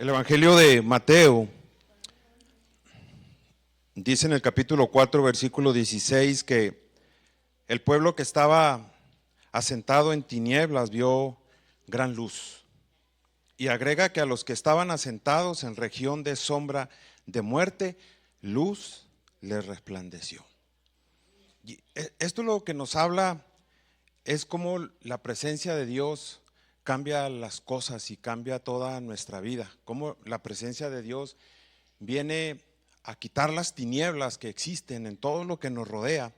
El Evangelio de Mateo dice en el capítulo 4, versículo 16, que el pueblo que estaba asentado en tinieblas vio gran luz. Y agrega que a los que estaban asentados en región de sombra de muerte, luz les resplandeció. Y esto lo que nos habla es cómo la presencia de Dios cambia las cosas y cambia toda nuestra vida. Cómo la presencia de Dios viene a quitar las tinieblas que existen en todo lo que nos rodea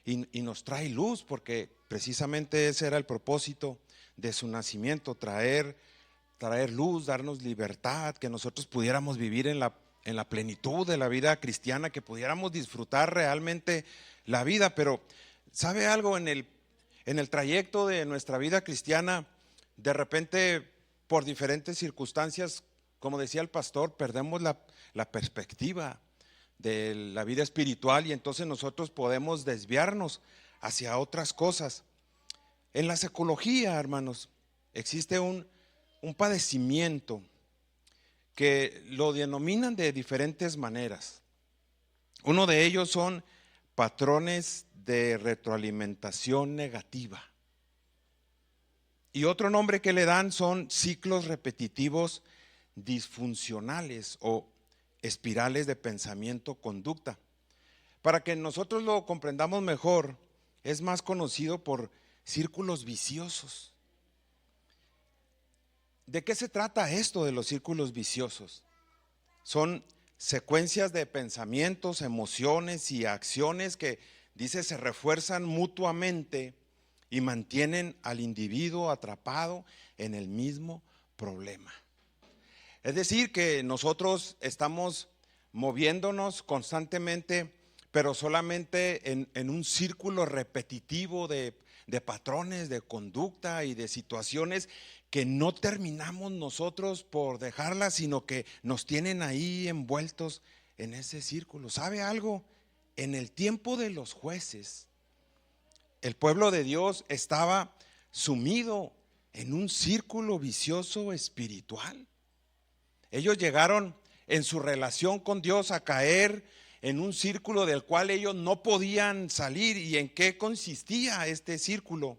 y nos trae luz, porque precisamente ese era el propósito de su nacimiento, traer luz, darnos libertad, que nosotros pudiéramos vivir en la plenitud de la vida cristiana, que pudiéramos disfrutar realmente la vida. Pero ¿sabe algo? En el trayecto de nuestra vida cristiana, de repente, por diferentes circunstancias, como decía el pastor, perdemos la perspectiva de la vida espiritual y entonces nosotros podemos desviarnos hacia otras cosas. En la psicología, hermanos, existe un padecimiento que lo denominan de diferentes maneras. Uno de ellos son patrones de retroalimentación negativa. Y otro nombre que le dan son ciclos repetitivos disfuncionales o espirales de pensamiento-conducta. Para que nosotros lo comprendamos mejor, es más conocido por círculos viciosos. ¿De qué se trata esto de los círculos viciosos? Son secuencias de pensamientos, emociones y acciones que, dice, se refuerzan mutuamente y mantienen al individuo atrapado en el mismo problema. Es decir, que nosotros estamos moviéndonos constantemente, pero solamente en un círculo repetitivo de patrones, de conducta y de situaciones que no terminamos nosotros por dejarlas, sino que nos tienen ahí envueltos en ese círculo. ¿Sabe algo? En el tiempo de los jueces, el pueblo de Dios estaba sumido en un círculo vicioso espiritual. Ellos llegaron en su relación con Dios a caer en un círculo del cual ellos no podían salir. ¿Y en qué consistía este círculo?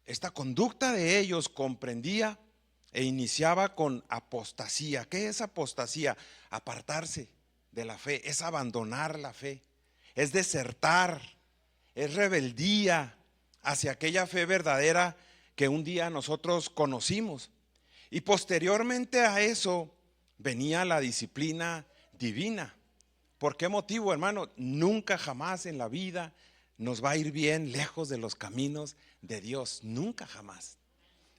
Esta conducta de ellos comprendía e iniciaba con apostasía. ¿Qué es apostasía? Apartarse de la fe, es abandonar la fe, es desertar, es rebeldía hacia aquella fe verdadera que un día nosotros conocimos. Y posteriormente a eso venía la disciplina divina. ¿Por qué motivo, hermano? Nunca jamás en la vida nos va a ir bien lejos de los caminos de Dios, nunca jamás.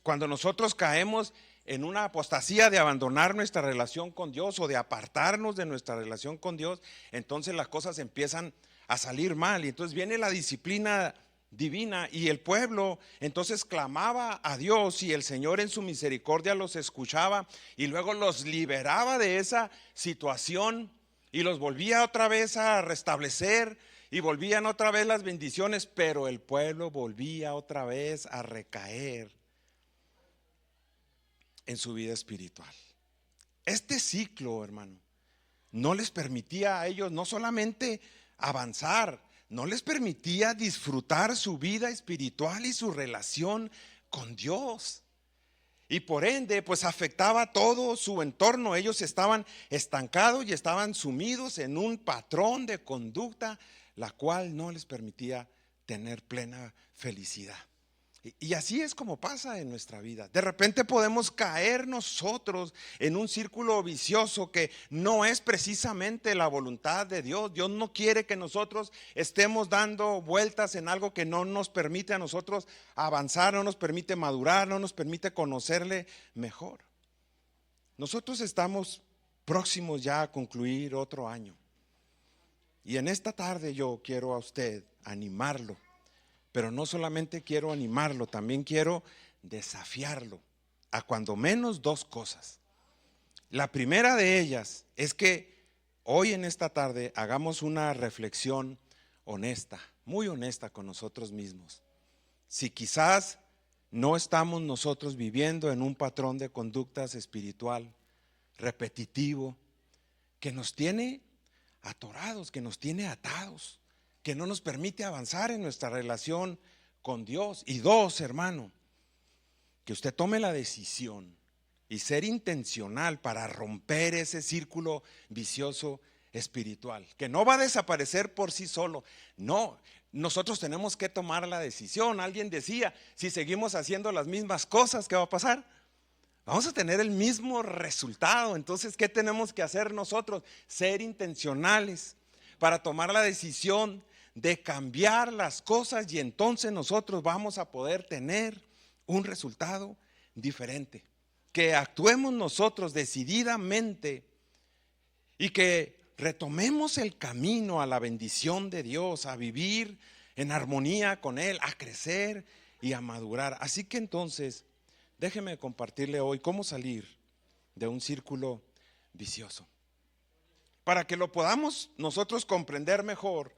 Cuando nosotros caemos en una apostasía de abandonar nuestra relación con Dios o de apartarnos de nuestra relación con Dios, entonces las cosas empiezan a salir mal y entonces viene la disciplina divina y el pueblo entonces clamaba a Dios y el Señor en su misericordia los escuchaba y luego los liberaba de esa situación y los volvía otra vez a restablecer y volvían otra vez las bendiciones, pero el pueblo volvía otra vez a recaer en su vida espiritual. Este ciclo, hermano, no les permitía a ellos no solamente avanzar, no les permitía disfrutar su vida espiritual y su relación con Dios. Y por ende, pues afectaba todo su entorno. Ellos estaban estancados y estaban sumidos en un patrón de conducta, la cual no les permitía tener plena felicidad. Y así es como pasa en nuestra vida. De repente podemos caer nosotros en un círculo vicioso que no es precisamente la voluntad de Dios. Dios no quiere que nosotros estemos dando vueltas en algo que no nos permite a nosotros avanzar, no nos permite madurar, no nos permite conocerle mejor. Nosotros estamos próximos ya a concluir otro año. Y en esta tarde yo quiero a usted animarlo. Pero no solamente quiero animarlo, también quiero desafiarlo a cuando menos dos cosas. La primera de ellas es que hoy en esta tarde hagamos una reflexión honesta, muy honesta con nosotros mismos. Si quizás no estamos nosotros viviendo en un patrón de conductas espiritual, repetitivo, que nos tiene atorados, que nos tiene atados, que no nos permite avanzar en nuestra relación con Dios. Y dos, hermano, que usted tome la decisión y ser intencional para romper ese círculo vicioso espiritual, que no va a desaparecer por sí solo. No, nosotros tenemos que tomar la decisión. Alguien decía, si seguimos haciendo las mismas cosas, ¿qué va a pasar? Vamos a tener el mismo resultado. Entonces, ¿qué tenemos que hacer nosotros? Ser intencionales para tomar la decisión de cambiar las cosas, y entonces nosotros vamos a poder tener un resultado diferente. Que actuemos nosotros decididamente y que retomemos el camino a la bendición de Dios, a vivir en armonía con Él, a crecer y a madurar. Así que entonces, déjeme compartirle hoy cómo salir de un círculo vicioso. Para que lo podamos nosotros comprender mejor,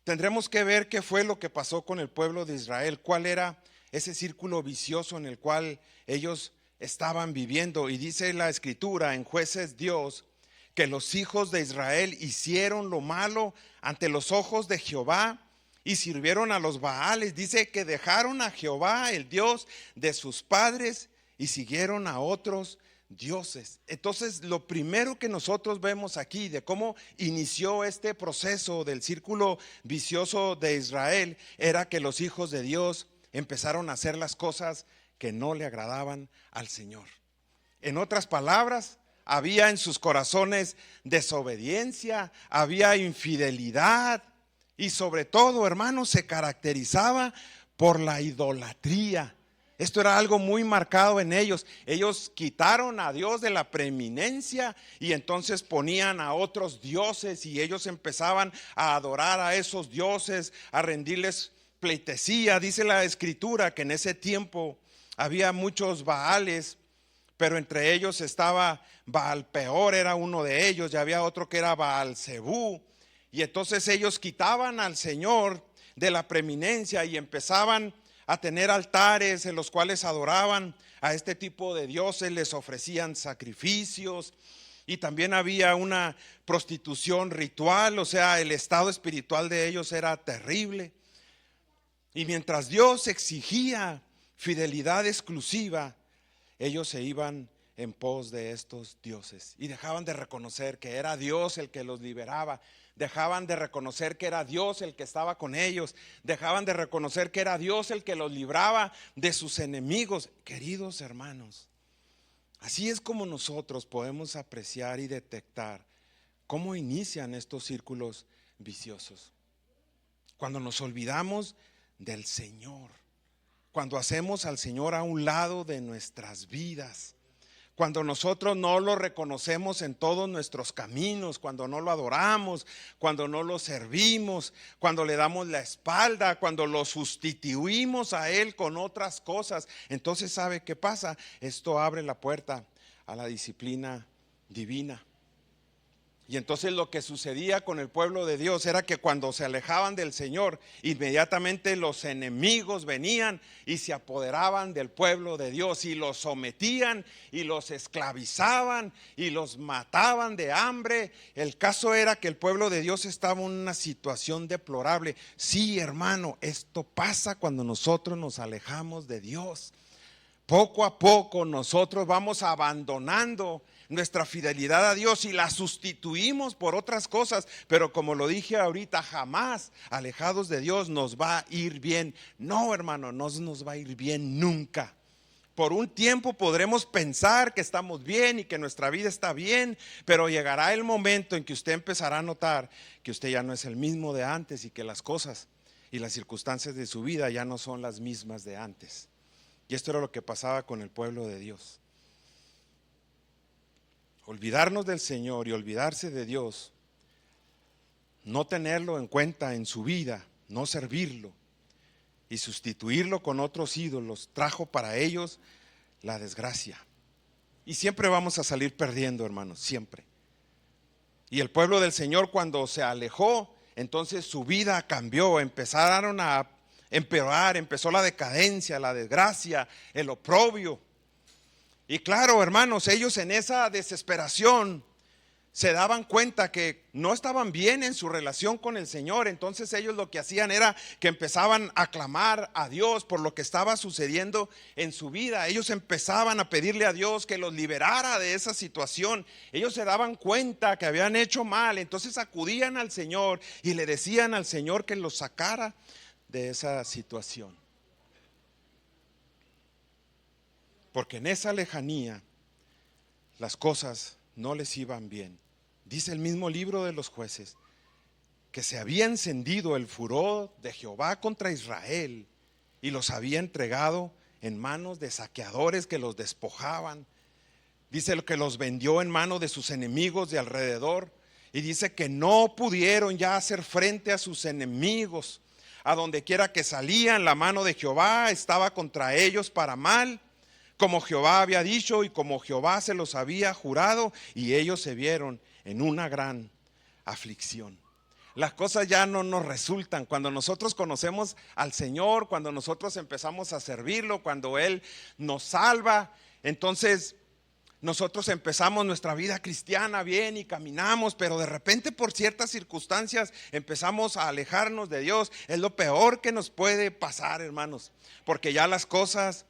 tendremos que ver qué fue lo que pasó con el pueblo de Israel, cuál era ese círculo vicioso en el cual ellos estaban viviendo. Y dice la Escritura en Jueces Dios que los hijos de Israel hicieron lo malo ante los ojos de Jehová y sirvieron a los Baales. Dice que dejaron a Jehová, el Dios de sus padres, y siguieron a otros dioses. Entonces, lo primero que nosotros vemos aquí de cómo inició este proceso del círculo vicioso de Israel era que los hijos de Dios empezaron a hacer las cosas que no le agradaban al Señor. En otras palabras, había en sus corazones desobediencia, había infidelidad y sobre todo, hermanos, se caracterizaba por la idolatría. Esto era algo muy marcado en ellos. Ellos quitaron a Dios de la preeminencia y entonces ponían a otros dioses, y ellos empezaban a adorar a esos dioses, a rendirles pleitesía. Dice la Escritura que en ese tiempo había muchos Baales, pero entre ellos estaba Baal Peor, era uno de ellos, y había otro que era Baal Zebú. Y entonces ellos quitaban al Señor de la preeminencia y empezaban a tener altares en los cuales adoraban a este tipo de dioses, les ofrecían sacrificios, y también había una prostitución ritual. O sea, el estado espiritual de ellos era terrible. Y mientras Dios exigía fidelidad exclusiva, ellos se iban en pos de estos dioses y dejaban de reconocer que era Dios el que los liberaba, dejaban de reconocer que era Dios el que estaba con ellos, dejaban de reconocer que era Dios el que los libraba de sus enemigos. Queridos hermanos, así es como nosotros podemos apreciar y detectar cómo inician estos círculos viciosos. Cuando nos olvidamos del Señor, cuando hacemos al Señor a un lado de nuestras vidas, cuando nosotros no lo reconocemos en todos nuestros caminos, cuando no lo adoramos, cuando no lo servimos, cuando le damos la espalda, cuando lo sustituimos a Él con otras cosas, entonces ¿sabe qué pasa? Esto abre la puerta a la disciplina divina. Y entonces lo que sucedía con el pueblo de Dios era que cuando se alejaban del Señor, inmediatamente los enemigos venían y se apoderaban del pueblo de Dios y los sometían y los esclavizaban y los mataban de hambre. El caso era que el pueblo de Dios estaba en una situación deplorable. Sí, hermano, esto pasa cuando nosotros nos alejamos de Dios. Poco a poco nosotros vamos abandonando nuestra fidelidad a Dios y la sustituimos por otras cosas, pero como lo dije ahorita, jamás alejados de Dios nos va a ir bien. No, hermano, no nos va a ir bien nunca. Por un tiempo podremos pensar que estamos bien y que nuestra vida está bien, pero llegará el momento en que usted empezará a notar que usted ya no es el mismo de antes y que las cosas y las circunstancias de su vida ya no son las mismas de antes. Y esto era lo que pasaba con el pueblo de Dios. Olvidarnos del Señor y olvidarse de Dios, no tenerlo en cuenta en su vida, no servirlo y sustituirlo con otros ídolos, trajo para ellos la desgracia. Y siempre vamos a salir perdiendo, hermanos, siempre. Y el pueblo del Señor, cuando se alejó, entonces su vida cambió, empezaron a empeorar, empezó la decadencia, la desgracia, el oprobio. Y claro, hermanos, ellos en esa desesperación se daban cuenta que no estaban bien en su relación con el Señor. Entonces ellos lo que hacían era que empezaban a clamar a Dios por lo que estaba sucediendo en su vida. Ellos empezaban a pedirle a Dios que los liberara de esa situación. Ellos se daban cuenta que habían hecho mal, entonces acudían al Señor y le decían al Señor que los sacara de esa situación. Porque en esa lejanía las cosas no les iban bien. Dice el mismo libro de los Jueces que se había encendido el furor de Jehová contra Israel y los había entregado en manos de saqueadores que los despojaban. Dice que los vendió en manos de sus enemigos de alrededor, y dice que no pudieron ya hacer frente a sus enemigos. A donde quiera que salían, la mano de Jehová estaba contra ellos para mal, como Jehová había dicho y como Jehová se los había jurado, y ellos se vieron en una gran aflicción. Las cosas ya no nos resultan. Cuando nosotros conocemos al Señor, cuando nosotros empezamos a servirlo, cuando Él nos salva, entonces nosotros empezamos nuestra vida cristiana bien y caminamos, pero de repente por ciertas circunstancias empezamos a alejarnos de Dios. Es lo peor que nos puede pasar, hermanos, porque ya las cosas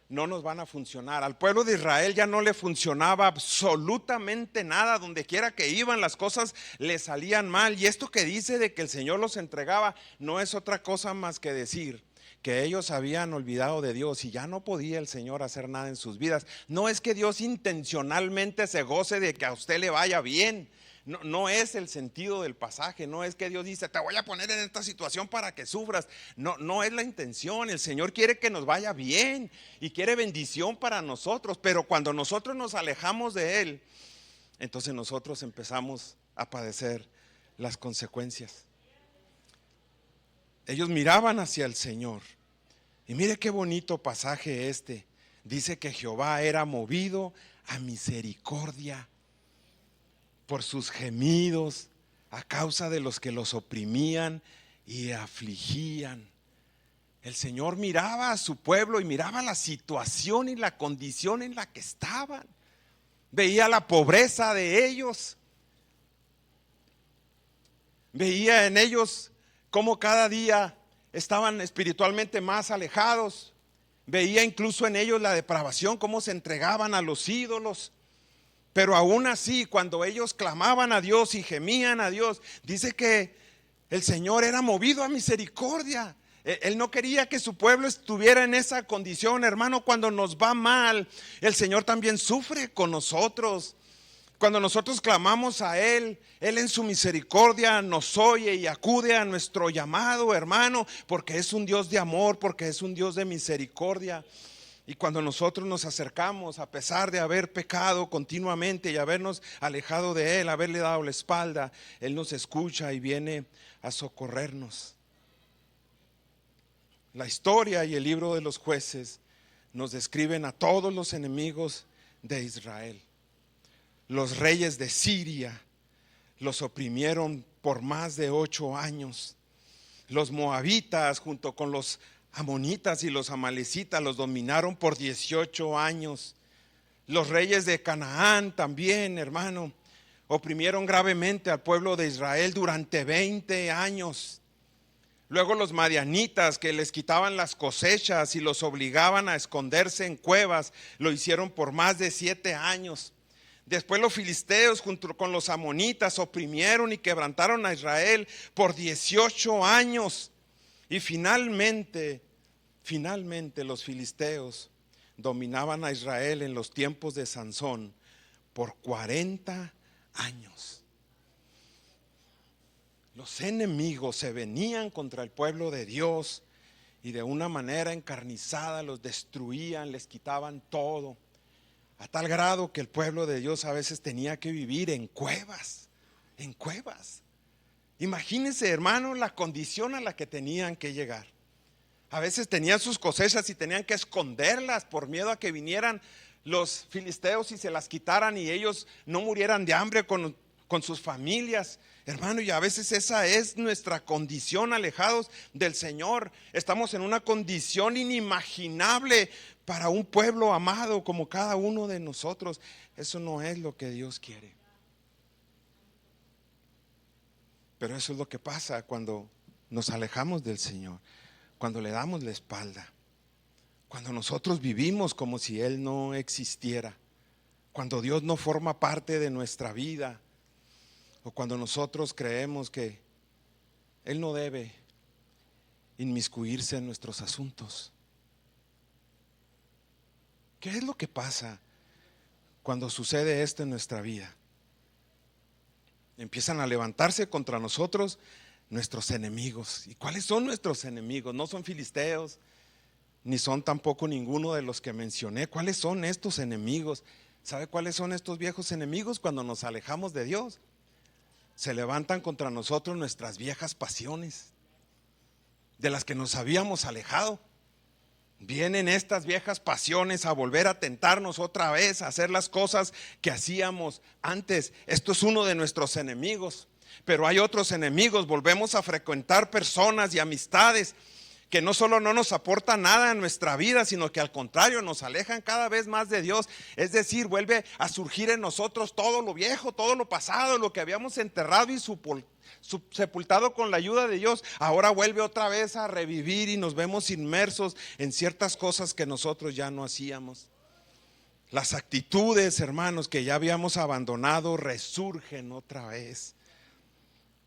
no nos van a funcionar. Al pueblo de Israel ya no le funcionaba absolutamente nada. Donde quiera que iban, las cosas le salían mal. Y esto que dice de que el Señor los entregaba no es otra cosa más que decir que ellos habían olvidado de Dios y ya no podía el Señor hacer nada en sus vidas. No es que Dios intencionalmente se goce de que a usted le vaya bien. No es el sentido del pasaje. No es que Dios dice, te voy a poner en esta situación para que sufras. No es la intención. El Señor quiere que nos vaya bien y quiere bendición para nosotros. Pero cuando nosotros nos alejamos de Él, entonces nosotros empezamos a padecer las consecuencias. Ellos miraban hacia el Señor. Y mire qué bonito pasaje este. Dice que Jehová era movido a misericordia por sus gemidos a causa de los que los oprimían y afligían. El Señor miraba a su pueblo y miraba la situación y la condición en la que estaban. Veía la pobreza de ellos. Veía en ellos cómo cada día estaban espiritualmente más alejados. Veía incluso en ellos la depravación, cómo se entregaban a los ídolos. Pero aún así, cuando ellos clamaban a Dios y gemían a Dios, dice que el Señor era movido a misericordia. Él no quería que su pueblo estuviera en esa condición, hermano. Cuando nos va mal, el Señor también sufre con nosotros. Cuando nosotros clamamos a Él, Él en su misericordia nos oye y acude a nuestro llamado, hermano, porque es un Dios de amor, porque es un Dios de misericordia. Y cuando nosotros nos acercamos, a pesar de haber pecado continuamente y habernos alejado de Él, haberle dado la espalda, Él nos escucha y viene a socorrernos. La historia y el libro de los Jueces nos describen a todos los enemigos de Israel. Los reyes de Siria los oprimieron por más de 8 años. Los moabitas junto con los amonitas y los amalecitas los dominaron por 18 años. Los reyes de Canaán también, hermano, oprimieron gravemente al pueblo de Israel durante 20 años. Luego los madianitas, que les quitaban las cosechas y los obligaban a esconderse en cuevas, lo hicieron por más de 7 años. Después los filisteos junto con los amonitas oprimieron y quebrantaron a Israel por 18 años. Y finalmente los filisteos dominaban a Israel en los tiempos de Sansón por 40 años. Los enemigos se venían contra el pueblo de Dios y de una manera encarnizada los destruían, les quitaban todo, a tal grado que el pueblo de Dios a veces tenía que vivir en cuevas, en cuevas. Imagínense, hermano, la condición a la que tenían que llegar. A veces tenían sus cosechas y tenían que esconderlas por miedo a que vinieran los filisteos y se las quitaran y ellos no murieran de hambre con sus familias, hermano, y a veces esa es nuestra condición, alejados del Señor. Estamos en una condición inimaginable para un pueblo amado como cada uno de nosotros. Eso no es lo que Dios quiere. Pero eso es lo que pasa cuando nos alejamos del Señor, cuando le damos la espalda, cuando nosotros vivimos como si Él no existiera, cuando Dios no forma parte de nuestra vida, o cuando nosotros creemos que Él no debe inmiscuirse en nuestros asuntos. ¿Qué es lo que pasa cuando sucede esto en nuestra vida? Empiezan a levantarse contra nosotros nuestros enemigos. ¿Y cuáles son nuestros enemigos? No son filisteos, ni son tampoco ninguno de los que mencioné. ¿Cuáles son estos enemigos? ¿Sabe cuáles son estos viejos enemigos cuando nos alejamos de Dios? Se levantan contra nosotros nuestras viejas pasiones, de las que nos habíamos alejado. Vienen estas viejas pasiones a volver a tentarnos otra vez, a hacer las cosas que hacíamos antes. Esto es uno de nuestros enemigos. Pero hay otros enemigos. Volvemos a frecuentar personas y amistades que no solo no nos aportan nada en nuestra vida, sino que al contrario nos alejan cada vez más de Dios. Es decir, vuelve a surgir en nosotros todo lo viejo, todo lo pasado, lo que habíamos enterrado y sepultado con la ayuda de Dios. Ahora vuelve otra vez a revivir y nos vemos inmersos en ciertas cosas que nosotros ya no hacíamos. Las actitudes, hermanos, que ya habíamos abandonado resurgen otra vez.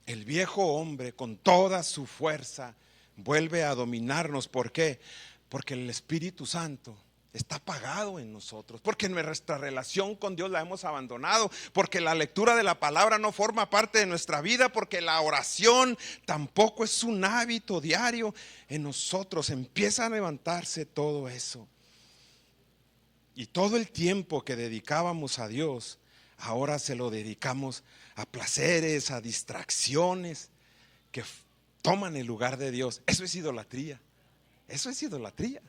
El viejo hombre con toda su fuerza vuelve a dominarnos. ¿Por qué? Porque el Espíritu Santo está apagado en nosotros, porque nuestra relación con Dios la hemos abandonado, porque la lectura de la palabra no forma parte de nuestra vida, porque la oración tampoco es un hábito diario en nosotros. Empieza a levantarse todo eso, y todo el tiempo que dedicábamos a Dios ahora se lo dedicamos a placeres, a distracciones que toman el lugar de Dios. Eso es idolatría. Eso es idolatría.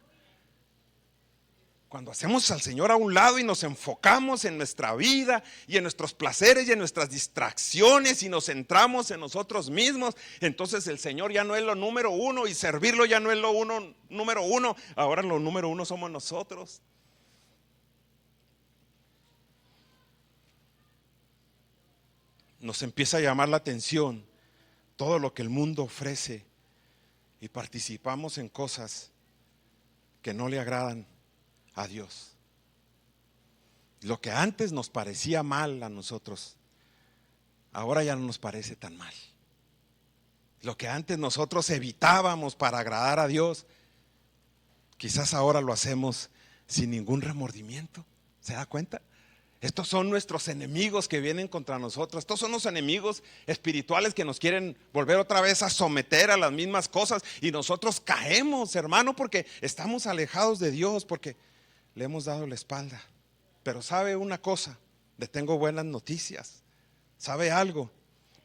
Cuando hacemos al Señor a un lado y nos enfocamos en nuestra vida y en nuestros placeres y en nuestras distracciones y nos centramos en nosotros mismos, entonces el Señor ya no es lo número uno y servirlo ya no es lo número uno. Ahora lo número uno somos nosotros. Nos empieza a llamar la atención todo lo que el mundo ofrece y participamos en cosas que no le agradan a Dios. Lo que antes nos parecía mal a nosotros, ahora ya no nos parece tan mal. Lo que antes nosotros evitábamos para agradar a Dios, quizás ahora lo hacemos sin ningún remordimiento. ¿Se da cuenta? Estos son nuestros enemigos que vienen contra nosotros. Estos son los enemigos espirituales que nos quieren volver otra vez a someter a las mismas cosas. Y nosotros caemos, hermano, porque estamos alejados de Dios, porque le hemos dado la espalda. Pero sabe una cosa, le tengo buenas noticias. ¿Sabe algo?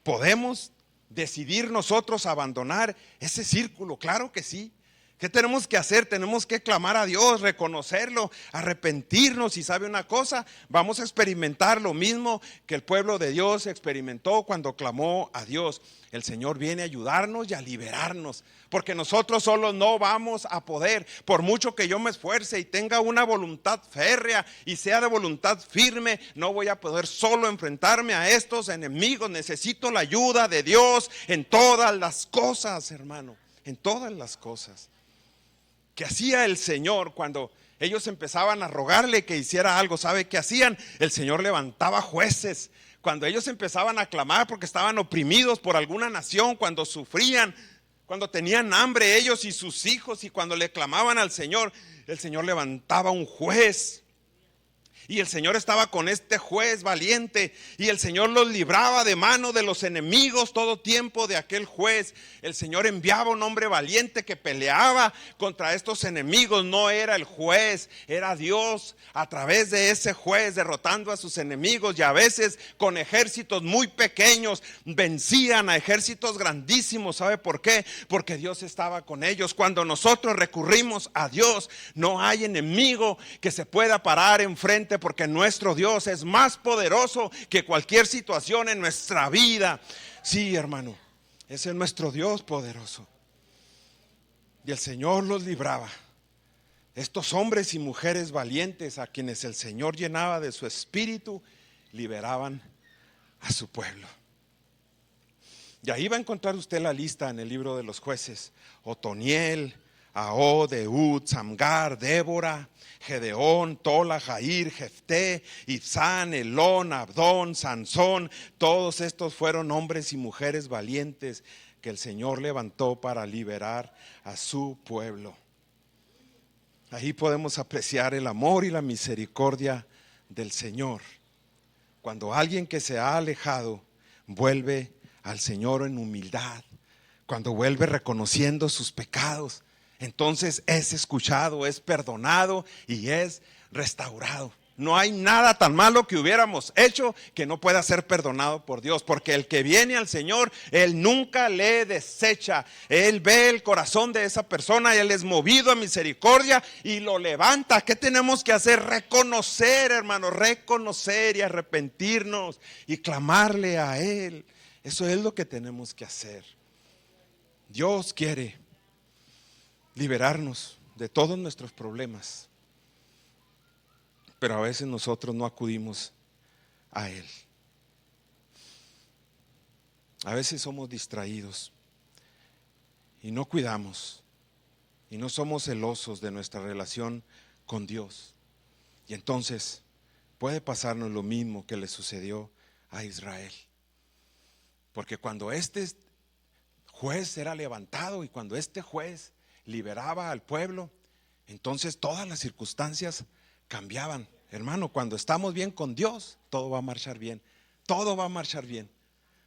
Podemos decidir nosotros abandonar ese círculo, claro que sí. ¿Qué tenemos que hacer? Tenemos que clamar a Dios, reconocerlo, arrepentirnos. Y sabe una cosa, vamos a experimentar lo mismo que el pueblo de Dios experimentó cuando clamó a Dios. El Señor viene a ayudarnos y a liberarnos, porque nosotros solos no vamos a poder. Por mucho que yo me esfuerce y tenga una voluntad férrea y sea de voluntad firme, no voy a poder solo enfrentarme a estos enemigos. Necesito la ayuda de Dios en todas las cosas, hermano, en todas las cosas. ¿Qué hacía el Señor cuando ellos empezaban a rogarle que hiciera algo? ¿Sabe qué hacían? El Señor levantaba jueces. Cuando ellos empezaban a clamar porque estaban oprimidos por alguna nación, cuando sufrían, cuando tenían hambre ellos y sus hijos, y cuando le clamaban al Señor, el Señor levantaba un juez. Y el Señor estaba con este juez valiente, y el Señor los libraba de mano de los enemigos todo tiempo de aquel juez. El Señor enviaba un hombre valiente que peleaba contra estos enemigos. No era el juez, era Dios a través de ese juez derrotando a sus enemigos. Y a veces con ejércitos muy pequeños vencían a ejércitos grandísimos. ¿Sabe por qué? Porque Dios estaba con ellos. Cuando nosotros recurrimos a Dios, no hay enemigo que se pueda parar enfrente qué? Porque nuestro Dios es más poderoso que cualquier situación en nuestra vida. Sí, hermano, ese es nuestro Dios poderoso. Y el Señor los libraba. Estos hombres y mujeres valientes a quienes el Señor llenaba de su espíritu, liberaban a su pueblo. Y ahí va a encontrar usted la lista en el libro de los jueces: Otoniel, Ahod, Ehud, Samgar, Débora, Gedeón, Tola, Jair, Jefté, Ibsán, Elón, Abdón, Sansón. Todos estos fueron hombres y mujeres valientes que el Señor levantó para liberar a su pueblo. Ahí podemos apreciar el amor y la misericordia del Señor. Cuando alguien que se ha alejado vuelve al Señor en humildad, cuando vuelve reconociendo sus pecados, entonces es escuchado, es perdonado y es restaurado. No hay nada tan malo que hubiéramos hecho que no pueda ser perdonado por Dios, porque el que viene al Señor, Él nunca le desecha. Él ve el corazón de esa persona y Él es movido a misericordia y lo levanta. ¿Qué tenemos que hacer? Reconocer, hermanos, reconocer y arrepentirnos y clamarle a Él. Eso es lo que tenemos que hacer. Dios quiere liberarnos de todos nuestros problemas, pero a veces nosotros no acudimos a Él. A veces somos distraídos y no cuidamos y no somos celosos de nuestra relación con Dios. Y entonces puede pasarnos lo mismo que le sucedió a Israel. Porque cuando este juez era levantado y cuando este juez liberaba al pueblo, entonces todas las circunstancias cambiaban. Hermano, cuando estamos bien con Dios, todo va a marchar bien. Todo va a marchar bien.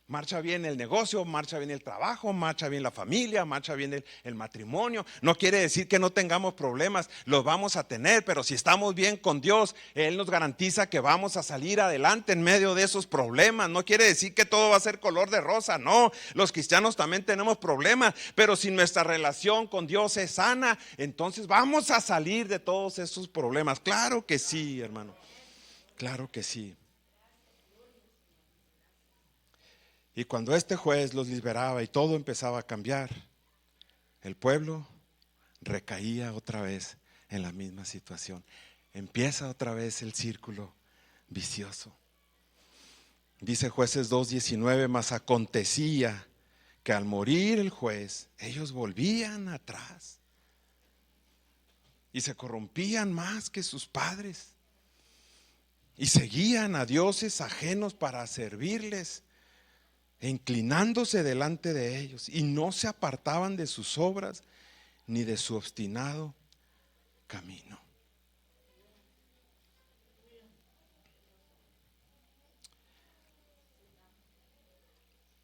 Marcha bien el negocio, marcha bien el trabajo, marcha bien la familia, marcha bien el matrimonio. No quiere decir que no tengamos problemas, los vamos a tener, pero si estamos bien con Dios, Él nos garantiza que vamos a salir adelante en medio de esos problemas. No quiere decir que todo va a ser color de rosa, no. Los cristianos también tenemos problemas, pero si nuestra relación con Dios es sana, entonces vamos a salir de todos esos problemas. Claro que sí, hermano, claro que sí. Y cuando este juez los liberaba y todo empezaba a cambiar, el pueblo recaía otra vez en la misma situación. Empieza otra vez el círculo vicioso. Dice Jueces 2:19, mas acontecía que al morir el juez, ellos volvían atrás y se corrompían más que sus padres y seguían a dioses ajenos para servirles, e inclinándose delante de ellos, y no se apartaban de sus obras ni de su obstinado camino.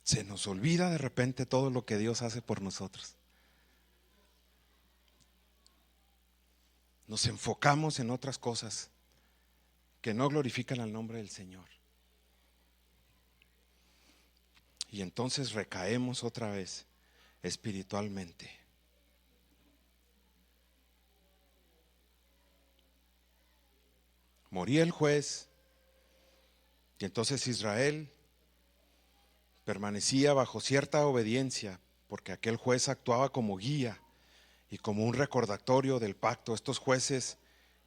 Se nos olvida de repente todo lo que Dios hace por nosotros. Nos enfocamos en otras cosas que no glorifican al nombre del Señor. Y entonces recaemos otra vez espiritualmente. Moría el juez y entonces Israel permanecía bajo cierta obediencia, porque aquel juez actuaba como guía y como un recordatorio del pacto. Estos jueces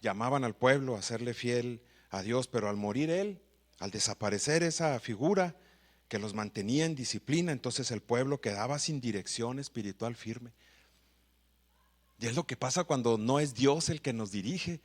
llamaban al pueblo a serle fiel a Dios, pero al morir él, al desaparecer esa figura que los mantenía en disciplina, entonces el pueblo quedaba sin dirección espiritual firme. Y es lo que pasa cuando no es Dios el que nos dirige,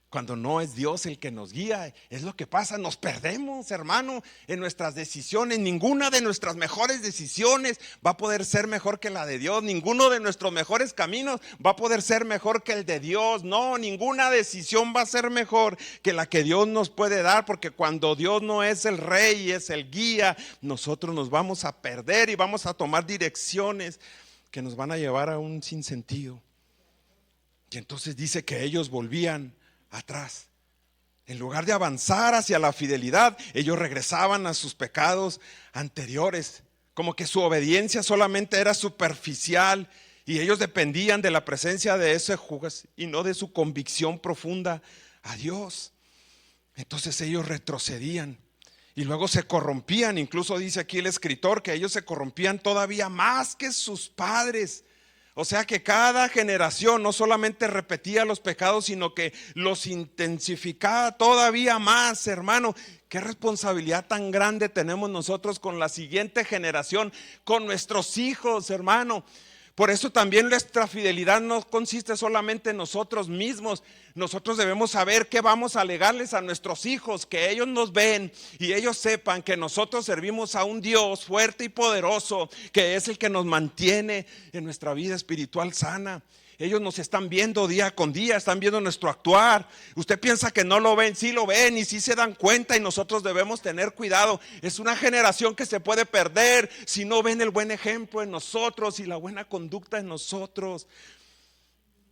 cuando no es Dios el que nos guía. Es lo que pasa, nos perdemos, hermano, en nuestras decisiones. Ninguna de nuestras mejores decisiones va a poder ser mejor que la de Dios. Ninguno de nuestros mejores caminos va a poder ser mejor que el de Dios. No, ninguna decisión va a ser mejor que la que Dios nos puede dar, porque cuando Dios no es el rey y es el guía, nosotros nos vamos a perder y vamos a tomar direcciones que nos van a llevar a un sinsentido. Y entonces dice que ellos volvían atrás. En lugar de avanzar hacia la fidelidad, ellos regresaban a sus pecados anteriores, como que su obediencia solamente era superficial y ellos dependían de la presencia de ese juez y no de su convicción profunda a Dios. Entonces ellos retrocedían y luego se corrompían. Incluso dice aquí el escritor que ellos se corrompían todavía más que sus padres. O sea que cada generación no solamente repetía los pecados, sino que los intensificaba todavía más, hermano. Qué responsabilidad tan grande tenemos nosotros con la siguiente generación, con nuestros hijos, hermano. Por eso también nuestra fidelidad no consiste solamente en nosotros mismos. Nosotros debemos saber qué vamos a legarles a nuestros hijos, que ellos nos ven y ellos sepan que nosotros servimos a un Dios fuerte y poderoso, que es el que nos mantiene en nuestra vida espiritual sana. Ellos nos están viendo día con día, están viendo nuestro actuar. Usted piensa que no lo ven, sí lo ven y sí se dan cuenta, y nosotros debemos tener cuidado. Es una generación que se puede perder si no ven el buen ejemplo en nosotros y la buena conducta en nosotros.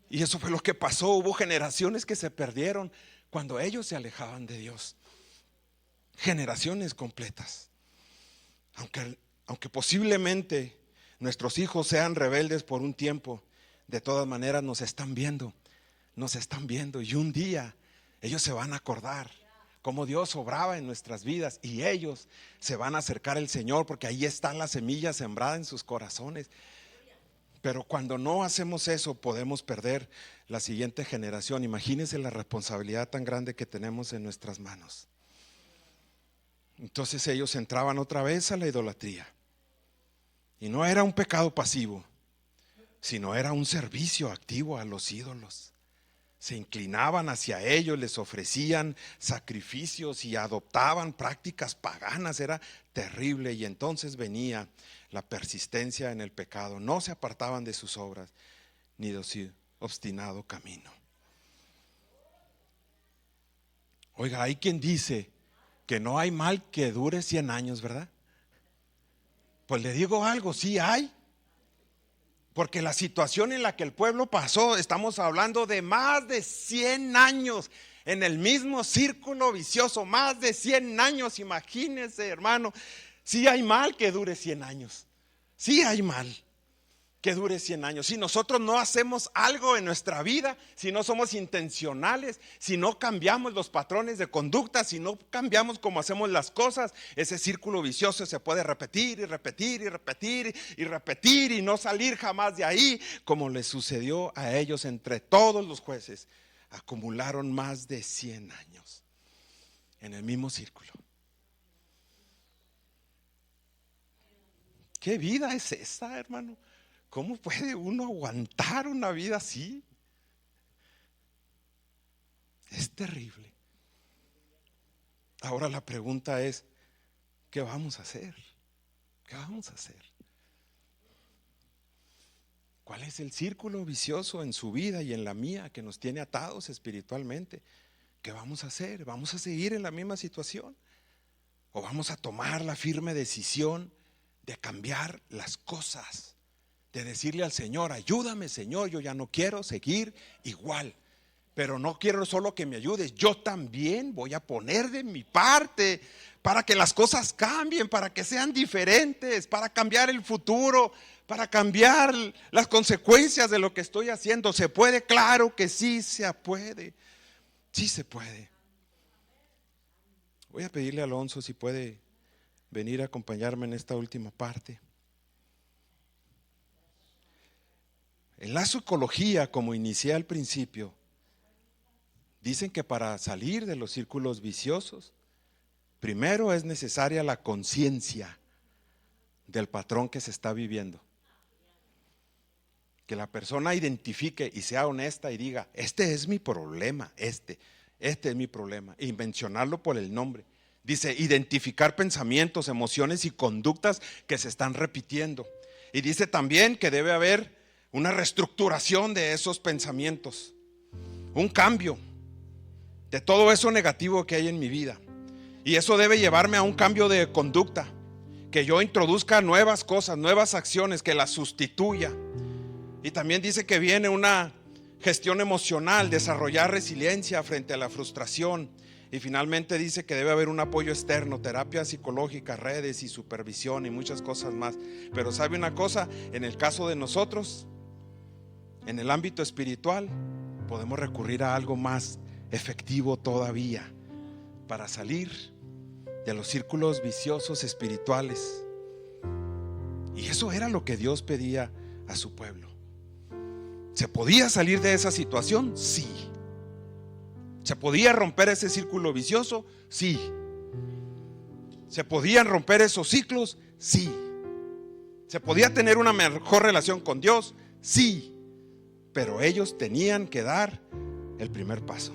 Y eso fue lo que pasó. Hubo generaciones que se perdieron cuando ellos se alejaban de Dios. Generaciones completas. Aunque posiblemente nuestros hijos sean rebeldes por un tiempo, de todas maneras nos están viendo y un día ellos se van a acordar cómo Dios obraba en nuestras vidas y ellos se van a acercar al Señor, porque ahí está la semilla sembrada en sus corazones. Pero cuando no hacemos eso, podemos perder la siguiente generación. Imagínense la responsabilidad tan grande que tenemos en nuestras manos. Entonces ellos entraban otra vez a la idolatría, y no era un pecado pasivo, sino era un servicio activo a los ídolos. Se inclinaban hacia ellos, les ofrecían sacrificios y adoptaban prácticas paganas. Era terrible. Y entonces venía la persistencia en el pecado. No se apartaban de sus obras ni de su obstinado camino. Oiga, hay quien dice que no hay mal que dure 100 años, ¿verdad? Pues le digo algo, sí hay. Porque la situación en la que el pueblo pasó, estamos hablando de más de 100 años en el mismo círculo vicioso, más de 100 años, imagínense, hermano. Sí hay mal que dure 100 años, sí hay mal que dure 100 años. Si nosotros no hacemos algo en nuestra vida, si no somos intencionales, si no cambiamos los patrones de conducta, si no cambiamos cómo hacemos las cosas, ese círculo vicioso se puede repetir y repetir y repetir y repetir y no salir jamás de ahí, como les sucedió a ellos. Entre todos los jueces acumularon más de 100 años en el mismo círculo. ¿Qué vida es esa, hermano? ¿Cómo puede uno aguantar una vida así? Es terrible. Ahora la pregunta es, ¿qué vamos a hacer? ¿Qué vamos a hacer? ¿Cuál es el círculo vicioso en su vida y en la mía que nos tiene atados espiritualmente? ¿Qué vamos a hacer? ¿Vamos a seguir en la misma situación? ¿O vamos a tomar la firme decisión de cambiar las cosas? De decirle al Señor, ayúdame, Señor, yo ya no quiero seguir igual, pero no quiero solo que me ayudes, yo también voy a poner de mi parte para que las cosas cambien, para que sean diferentes, para cambiar el futuro, para cambiar las consecuencias de lo que estoy haciendo. ¿Se puede? Claro que sí se puede, sí se puede. Voy a pedirle a Alonso si puede venir a acompañarme en esta última parte. En la psicología, como inicié al principio, dicen que para salir de los círculos viciosos, primero es necesaria la conciencia del patrón que se está viviendo. Que la persona identifique y sea honesta y diga, este es mi problema, este es mi problema, y mencionarlo por el nombre. Dice, identificar pensamientos, emociones y conductas que se están repitiendo. Y dice también que debe haber una reestructuración de esos pensamientos, un cambio de todo eso negativo que hay en mi vida. Y eso debe llevarme a un cambio de conducta, que yo introduzca nuevas cosas, nuevas acciones, que las sustituya. Y también dice que viene una gestión emocional, desarrollar resiliencia frente a la frustración. Y finalmente dice que debe haber un apoyo externo, terapia psicológica, redes y supervisión y muchas cosas más. Pero ¿sabe una cosa? En el caso de nosotros, en el ámbito espiritual, podemos recurrir a algo más efectivo todavía, para salir de los círculos viciosos espirituales. Y eso era lo que Dios pedía a su pueblo. ¿Se podía salir de esa situación? Sí. ¿Se podía romper ese círculo vicioso? Sí. ¿Se podían romper esos ciclos? Sí. ¿Se podía tener una mejor relación con Dios? Sí. Pero ellos tenían que dar el primer paso.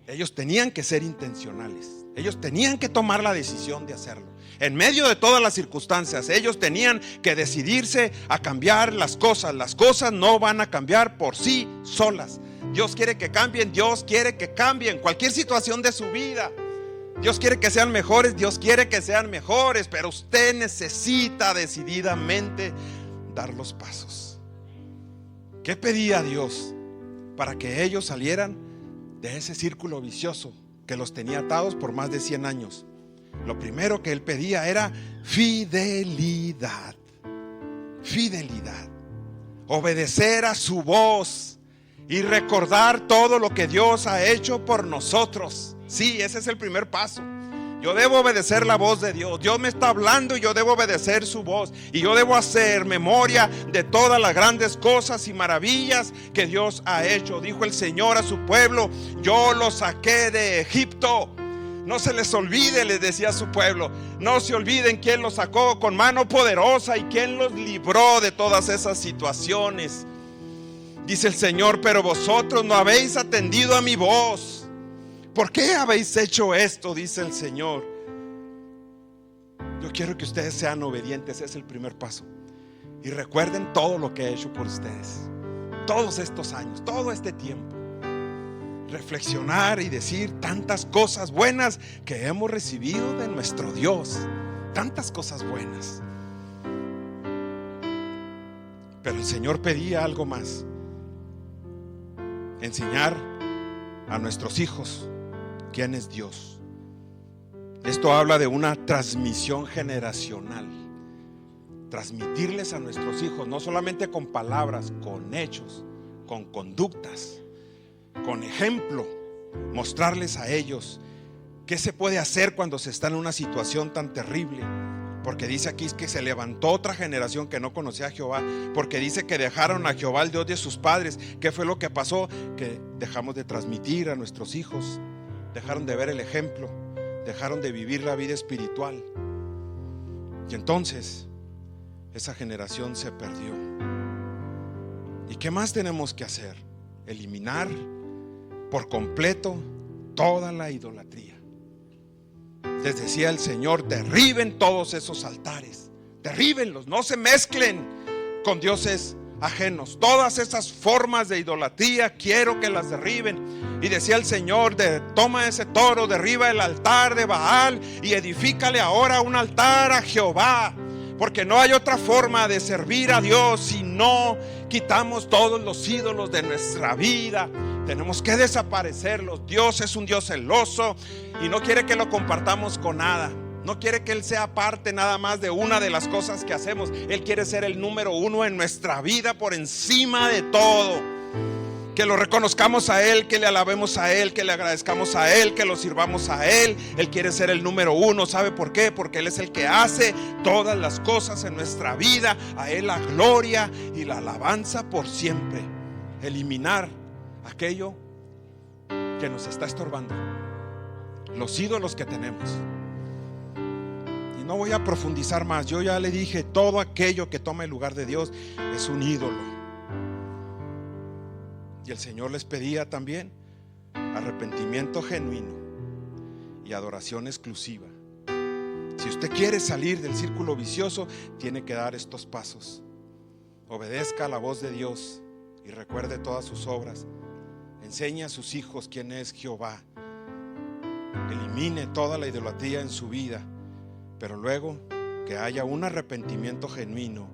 Ellos tenían que ser intencionales. Ellos tenían que tomar la decisión de hacerlo. En medio de todas las circunstancias, ellos tenían que decidirse a cambiar las cosas. Las cosas no van a cambiar por sí solas. Dios quiere que cambien, Dios quiere que cambien cualquier situación de su vida. Dios quiere que sean mejores, Dios quiere que sean mejores, pero usted necesita decididamente dar los pasos. ¿Qué pedía Dios para que ellos salieran de ese círculo vicioso que los tenía atados por más de 100 años? Lo primero que Él pedía era fidelidad. Fidelidad. Obedecer a su voz y recordar todo lo que Dios ha hecho por nosotros. Sí, ese es el primer paso. Yo debo obedecer la voz de Dios. Dios me está hablando y yo debo obedecer su voz. Y yo debo hacer memoria de todas las grandes cosas y maravillas que Dios ha hecho. Dijo el Señor a su pueblo: yo los saqué de Egipto. No se les olvide, les decía a su pueblo, no se olviden quién los sacó con mano poderosa y quién los libró de todas esas situaciones. Dice el Señor: pero vosotros no habéis atendido a mi voz. ¿Por qué habéis hecho esto? Dice el Señor. Yo quiero que ustedes sean obedientes. Ese es el primer paso. Y recuerden todo lo que he hecho por ustedes, todos estos años, todo este tiempo. Reflexionar y decir tantas cosas buenas que hemos recibido de nuestro Dios. Tantas cosas buenas. Pero el Señor pedía algo más: enseñar a nuestros hijos quién es Dios. Esto habla de una transmisión generacional. Transmitirles a nuestros hijos, no solamente con palabras, con hechos, con conductas, con ejemplo. Mostrarles a ellos qué se puede hacer cuando se está en una situación tan terrible. Porque dice aquí que se levantó otra generación que no conocía a Jehová. Porque dice que dejaron a Jehová, el Dios de sus padres. ¿Qué fue lo que pasó? Que dejamos de transmitir a nuestros hijos. Dejaron de ver el ejemplo. Dejaron de vivir la vida espiritual. Y entonces esa generación se perdió. ¿Y qué más tenemos que hacer? Eliminar por completo toda la idolatría. Les decía el Señor: derriben todos esos altares, derríbenlos, no se mezclen con dioses ajenos. Todas esas formas de idolatría quiero que las derriben. Y decía el Señor: toma ese toro, derriba el altar de Baal y edifícale ahora un altar a Jehová. Porque no hay otra forma de servir a Dios si no quitamos todos los ídolos de nuestra vida. Tenemos que desaparecerlos. Dios es un Dios celoso y no quiere que lo compartamos con nada. No quiere que Él sea parte nada más de una de las cosas que hacemos. Él quiere ser el número uno en nuestra vida, por encima de todo. Que lo reconozcamos a Él, que le alabemos a Él, que le agradezcamos a Él, que lo sirvamos a Él. Él quiere ser el número uno. ¿Sabe por qué? Porque Él es el que hace todas las cosas en nuestra vida. A Él la gloria y la alabanza por siempre. Eliminar aquello que nos está estorbando, los ídolos que tenemos. Y no voy a profundizar más. Yo ya le dije, todo aquello que toma el lugar de Dios es un ídolo. Y el Señor les pedía también arrepentimiento genuino y adoración exclusiva. Si usted quiere salir del círculo vicioso, tiene que dar estos pasos. Obedezca a la voz de Dios y recuerde todas sus obras. Enseñe a sus hijos quién es Jehová. Elimine toda la idolatría en su vida, pero luego que haya un arrepentimiento genuino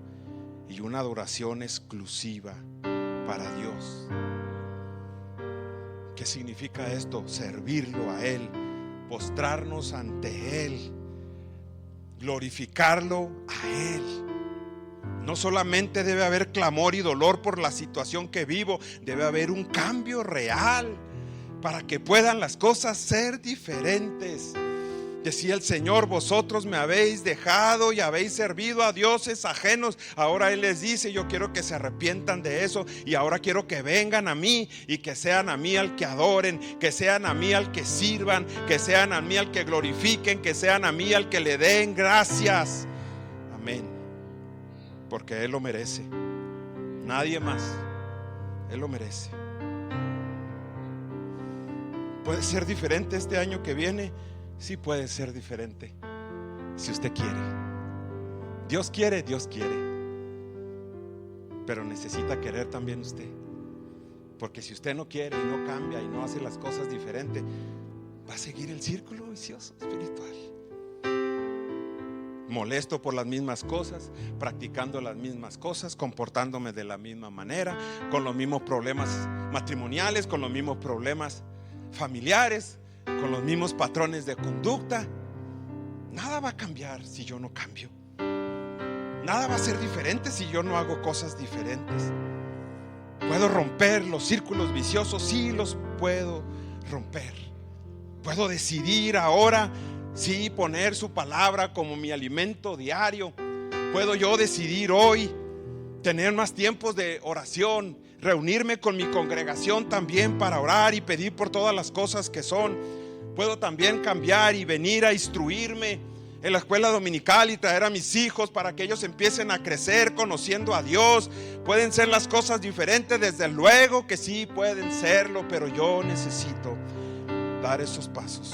y una adoración exclusiva para Dios. ¿Qué significa esto? Servirlo a Él, postrarnos ante Él, glorificarlo a Él. No solamente debe haber clamor y dolor por la situación que vivo, debe haber un cambio real para que puedan las cosas ser diferentes. Decía el Señor: vosotros me habéis dejado y habéis servido a dioses ajenos. Ahora Él les dice: yo quiero que se arrepientan de eso, y ahora quiero que vengan a mí y que sean a mí al que adoren, que sean a mí al que sirvan, que sean a mí al que glorifiquen, que sean a mí al que le den gracias. Amén. Porque Él lo merece, nadie más. Él lo merece. ¿Puede ser diferente este año que viene? Sí, puede ser diferente, si usted quiere. Dios quiere, Dios quiere. Pero necesita querer también usted. Porque si usted no quiere y no cambia y no hace las cosas diferentes, va a seguir el círculo vicioso espiritual. Molesto por las mismas cosas, practicando las mismas cosas, comportándome de la misma manera, con los mismos problemas matrimoniales, con los mismos problemas familiares, con los mismos patrones de conducta. Nada va a cambiar si yo no cambio. Nada va a ser diferente si yo no hago cosas diferentes. ¿Puedo romper los círculos viciosos? Sí, los puedo romper. Puedo decidir ahora, sí, poner su palabra como mi alimento diario. Puedo yo decidir hoy tener más tiempos de oración, reunirme con mi congregación también para orar y pedir por todas las cosas que son. Puedo también cambiar y venir a instruirme en la escuela dominical y traer a mis hijos para que ellos empiecen a crecer conociendo a Dios. Pueden ser las cosas diferentes, desde luego que sí pueden serlo, pero yo necesito dar esos pasos.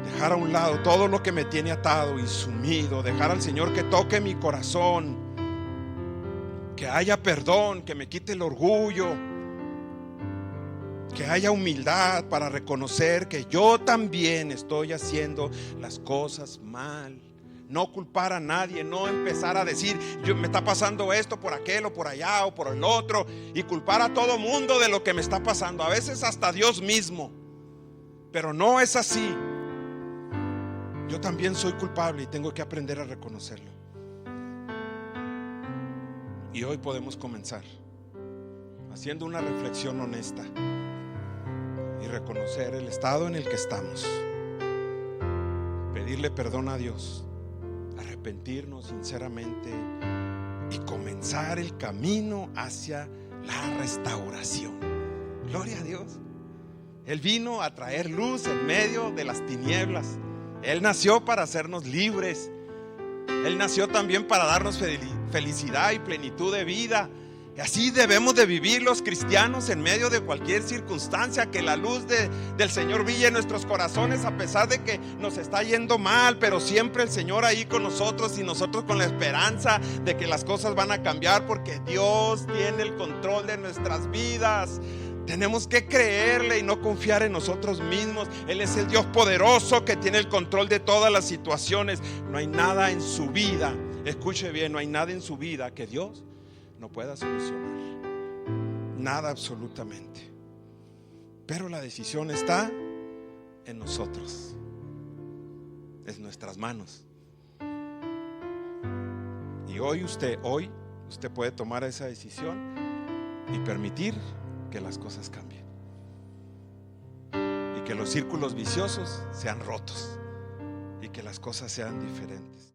Dejar a un lado todo lo que me tiene atado y sumido. Dejar al Señor que toque mi corazón, que haya perdón, que me quite el orgullo, que haya humildad para reconocer que yo también estoy haciendo las cosas mal. No culpar a nadie, no empezar a decir: me está pasando esto por aquel o por allá o por el otro, y culpar a todo mundo de lo que me está pasando, a veces hasta Dios mismo. Pero no es así. Yo también soy culpable y tengo que aprender a reconocerlo. Y hoy podemos comenzar haciendo una reflexión honesta y reconocer el estado en el que estamos, pedirle perdón a Dios, arrepentirnos sinceramente y comenzar el camino hacia la restauración. Gloria a Dios. Él vino a traer luz en medio de las tinieblas. Él nació para hacernos libres. Él nació también para darnos felicidad y plenitud de vida. Y así debemos de vivir los cristianos en medio de cualquier circunstancia. Que la luz del Señor brille en nuestros corazones, a pesar de que nos está yendo mal, pero siempre el Señor ahí con nosotros, y nosotros con la esperanza de que las cosas van a cambiar, porque Dios tiene el control de nuestras vidas. Tenemos que creerle y no confiar en nosotros mismos. Él es el Dios poderoso que tiene el control de todas las situaciones. No hay nada en su vida, escuche bien, no hay nada en su vida que Dios no pueda solucionar. Nada, absolutamente. Pero la decisión está en nosotros, en nuestras manos. Y hoy usted puede tomar esa decisión y permitir que las cosas cambien y que los círculos viciosos sean rotos y que las cosas sean diferentes.